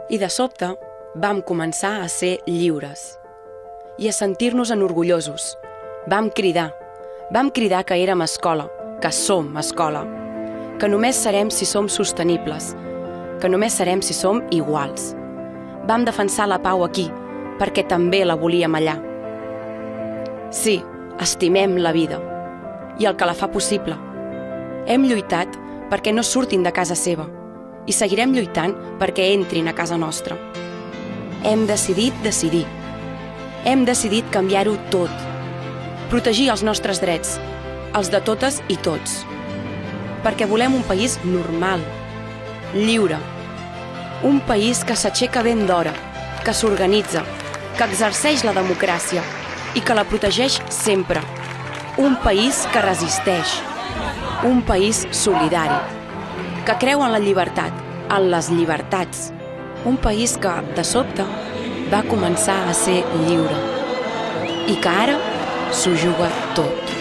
I de sobte vam començar a ser lliures i a sentir-nos orgullosos. Vam cridar que érem escola, que som escola, que només serem si som sostenibles, que només serem si som iguals. Vam defensar la pau aquí, perquè també la volíem allà. Sí, estimem la vida i el que la fa possible. Hem lluitat perquè no surtin de casa seva i seguirem lluitant perquè entrin a casa nostra. Hem decidit decidir. Hem decidit canviar-ho tot. Protegir els nostres drets, els de totes i tots. Perquè volem un país normal, lliure. Un país que s'aixeca ben d'hora, que s'organitza, que exerceix la democràcia i que la protegeix sempre. Un país que resisteix. Un país solidari, que creu en la llibertat, en les llibertats. Un país que, de sobte, va començar a ser lliure i que ara s'ho juga tot.